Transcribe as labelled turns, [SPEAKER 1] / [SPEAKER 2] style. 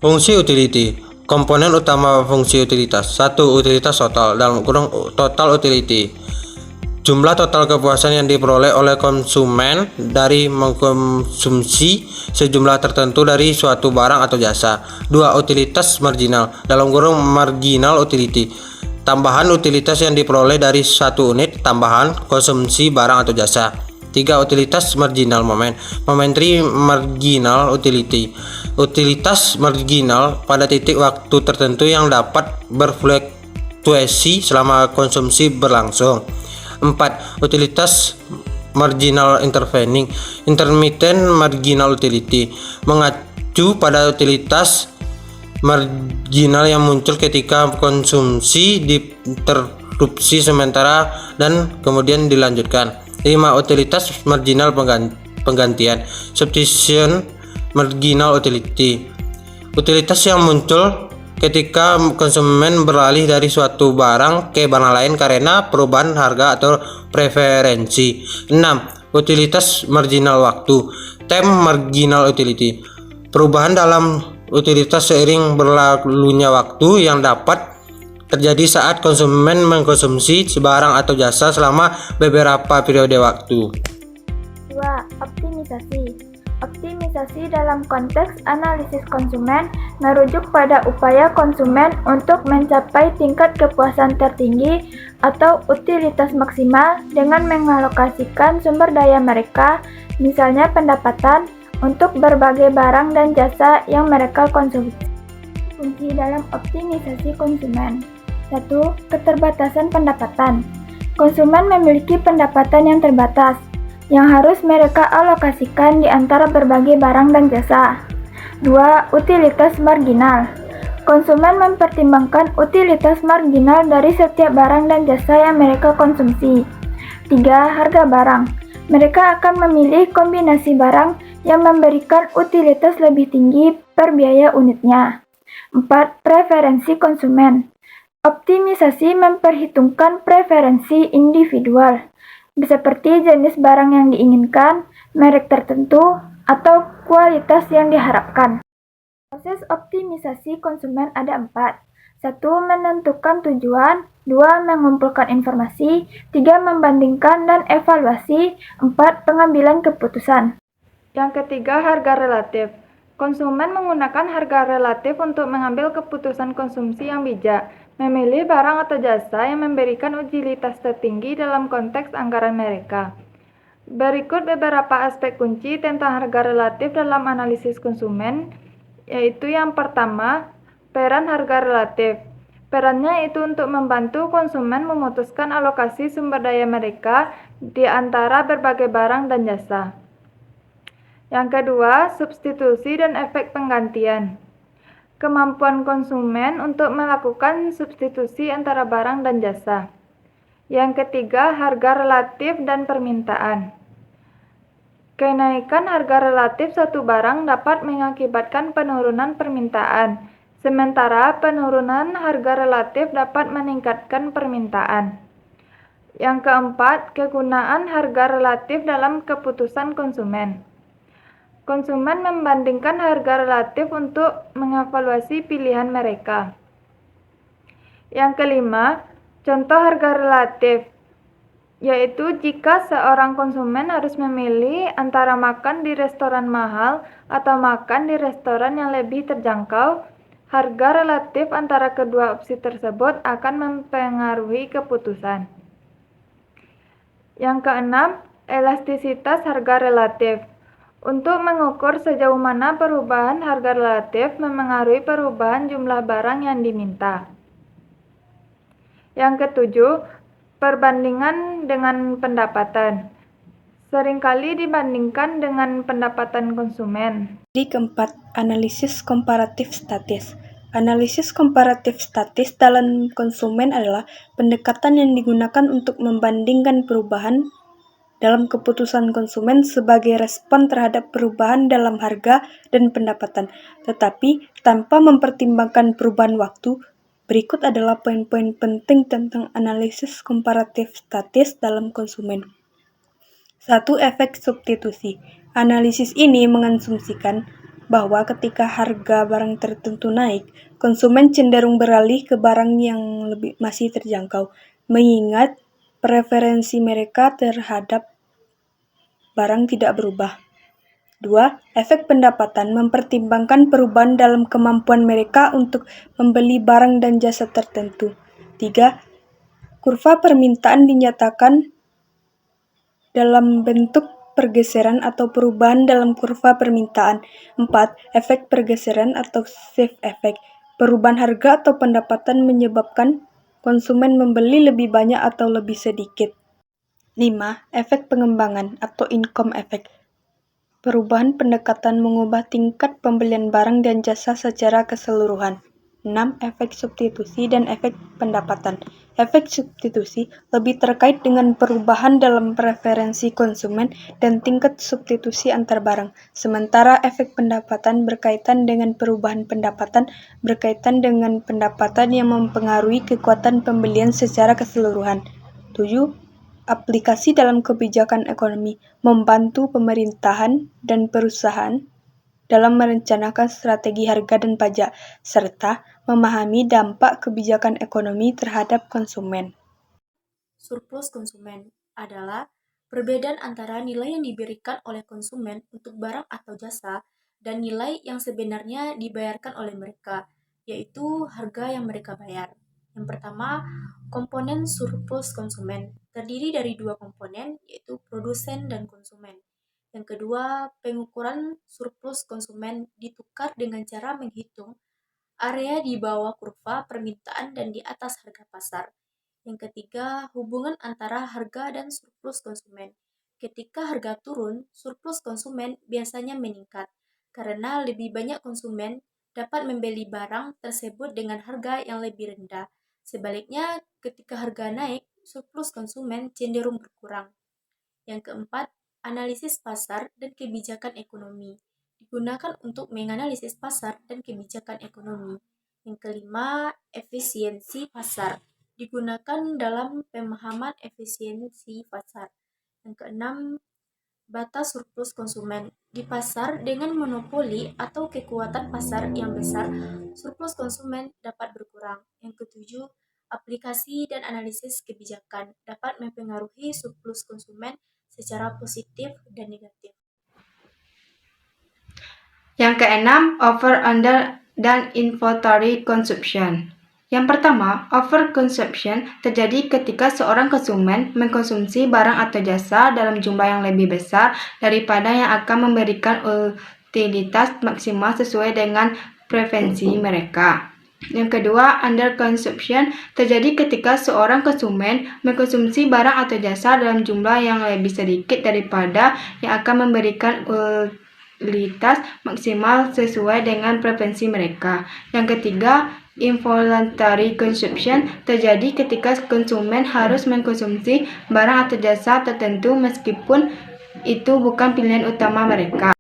[SPEAKER 1] Fungsi utility. Komponen utama fungsi utilitas. 1. Utilitas total total utility. Jumlah total kepuasan yang diperoleh oleh konsumen dari mengkonsumsi sejumlah tertentu dari suatu barang atau jasa. 2. Utilitas marginal marginal utility. Tambahan utilitas yang diperoleh dari satu unit tambahan konsumsi barang atau jasa. 3. Utilitas marginal momentary marginal utility. Utilitas marginal pada titik waktu tertentu yang dapat berfluktuasi selama konsumsi berlangsung. 4. Utilitas marginal intermittent marginal utility, mengacu pada utilitas marginal yang muncul ketika konsumsi diinterupsi sementara dan kemudian dilanjutkan. 5. Utilitas marginal penggantian substitution marginal utility, utilitas yang muncul ketika konsumen beralih dari suatu barang ke barang lain karena perubahan harga atau preferensi. 6. Utilitas marginal waktu time marginal utility, perubahan dalam utilitas seiring berlalunya waktu yang dapat terjadi saat konsumen mengkonsumsi barang atau jasa selama beberapa periode waktu.
[SPEAKER 2] 2. Optimisasi. Optimisasi dalam konteks analisis konsumen merujuk pada upaya konsumen untuk mencapai tingkat kepuasan tertinggi atau utilitas maksimal dengan mengalokasikan sumber daya mereka, misalnya pendapatan, untuk berbagai barang dan jasa yang mereka konsumsi. Fungsi dalam optimisasi konsumen. 1. Keterbatasan pendapatan. Konsumen memiliki pendapatan yang terbatas, yang harus mereka alokasikan di antara berbagai barang dan jasa. 2. Utilitas marginal. Konsumen mempertimbangkan utilitas marginal dari setiap barang dan jasa yang mereka konsumsi. 3. Harga barang. Mereka akan memilih kombinasi barang yang memberikan utilitas lebih tinggi per biaya unitnya. 4. Preferensi konsumen. Optimisasi memperhitungkan preferensi individual, seperti jenis barang yang diinginkan, merek tertentu, atau kualitas yang diharapkan. Proses optimisasi konsumen ada 4. 1. Menentukan tujuan. 2. Mengumpulkan informasi. 3. Membandingkan dan evaluasi. 4. Pengambilan keputusan. Yang ketiga, harga relatif. Konsumen menggunakan harga relatif untuk mengambil keputusan konsumsi yang bijak, memilih barang atau jasa yang memberikan utilitas tertinggi dalam konteks anggaran mereka. Berikut beberapa aspek kunci tentang harga relatif dalam analisis konsumen, yaitu yang pertama, peran harga relatif. Perannya itu untuk membantu konsumen memutuskan alokasi sumber daya mereka di antara berbagai barang dan jasa. Yang kedua, substitusi dan efek penggantian. Kemampuan konsumen untuk melakukan substitusi antara barang dan jasa. Yang ketiga, harga relatif dan permintaan. Kenaikan harga relatif satu barang dapat mengakibatkan penurunan permintaan, sementara penurunan harga relatif dapat meningkatkan permintaan. Yang keempat, kegunaan harga relatif dalam keputusan konsumen. Konsumen membandingkan harga relatif untuk mengevaluasi pilihan mereka. Yang kelima, contoh harga relatif, yaitu jika seorang konsumen harus memilih antara makan di restoran mahal atau makan di restoran yang lebih terjangkau, harga relatif antara kedua opsi tersebut akan mempengaruhi keputusan. Yang keenam, elastisitas harga relatif. Untuk mengukur sejauh mana perubahan harga relatif memengaruhi perubahan jumlah barang yang diminta. Yang ketujuh, perbandingan dengan pendapatan. Seringkali dibandingkan dengan pendapatan konsumen.
[SPEAKER 3] Jadi keempat, analisis komparatif statis. Analisis komparatif statis dalam konsumen adalah pendekatan yang digunakan untuk membandingkan perubahan dalam keputusan konsumen sebagai respon terhadap perubahan dalam harga dan pendapatan, tetapi tanpa mempertimbangkan perubahan waktu. Berikut adalah poin-poin penting tentang analisis komparatif statis dalam konsumen. 1. Efek substitusi. Analisis ini mengasumsikan bahwa ketika harga barang tertentu naik, konsumen cenderung beralih ke barang yang masih terjangkau, mengingat preferensi mereka terhadap barang tidak berubah. 2. Efek pendapatan mempertimbangkan perubahan dalam kemampuan mereka untuk membeli barang dan jasa tertentu. 3. Kurva permintaan dinyatakan dalam bentuk pergeseran atau perubahan dalam kurva permintaan. 4. Efek pergeseran atau shift effect. Perubahan harga atau pendapatan menyebabkan konsumen membeli lebih banyak atau lebih sedikit. 5. Efek pengembangan atau income effect. Perubahan pendekatan mengubah tingkat pembelian barang dan jasa secara keseluruhan. 6. Efek substitusi dan efek pendapatan. Efek substitusi lebih terkait dengan perubahan dalam preferensi konsumen dan tingkat substitusi antar barang, sementara efek pendapatan berkaitan dengan perubahan pendapatan berkaitan dengan pendapatan yang mempengaruhi kekuatan pembelian secara keseluruhan. 7. Aplikasi dalam kebijakan ekonomi membantu pemerintahan dan perusahaan dalam merencanakan strategi harga dan pajak, serta memahami dampak kebijakan ekonomi terhadap konsumen.
[SPEAKER 4] Surplus konsumen adalah perbedaan antara nilai yang diberikan oleh konsumen untuk barang atau jasa dan nilai yang sebenarnya dibayarkan oleh mereka, yaitu harga yang mereka bayar. Yang pertama, komponen surplus konsumen terdiri dari dua komponen, yaitu produsen dan konsumen. Yang kedua, pengukuran surplus konsumen ditukar dengan cara menghitung area di bawah kurva permintaan dan di atas harga pasar. Yang ketiga, hubungan antara harga dan surplus konsumen. Ketika harga turun, surplus konsumen biasanya meningkat, karena lebih banyak konsumen dapat membeli barang tersebut dengan harga yang lebih rendah. Sebaliknya, ketika harga naik, surplus konsumen cenderung berkurang. Yang keempat, analisis pasar dan kebijakan ekonomi. Digunakan untuk menganalisis pasar dan kebijakan ekonomi. Yang kelima, efisiensi pasar. Digunakan dalam pemahaman efisiensi pasar. Yang keenam, batas surplus konsumen. Di pasar dengan monopoli atau kekuatan pasar yang besar, surplus konsumen dapat berkurang. Yang ketujuh, aplikasi dan analisis kebijakan dapat mempengaruhi surplus konsumen secara positif dan negatif.
[SPEAKER 5] Yang keenam, over, under, dan inventory consumption. Yang pertama, overconsumption terjadi ketika seorang konsumen mengkonsumsi barang atau jasa dalam jumlah yang lebih besar daripada yang akan memberikan utilitas maksimal sesuai dengan preferensi mereka. Yang kedua, underconsumption terjadi ketika seorang konsumen mengkonsumsi barang atau jasa dalam jumlah yang lebih sedikit daripada yang akan memberikan utilitas maksimal sesuai dengan preferensi mereka. Yang ketiga, involuntary consumption terjadi ketika konsumen harus mengkonsumsi barang atau jasa tertentu meskipun itu bukan pilihan utama mereka.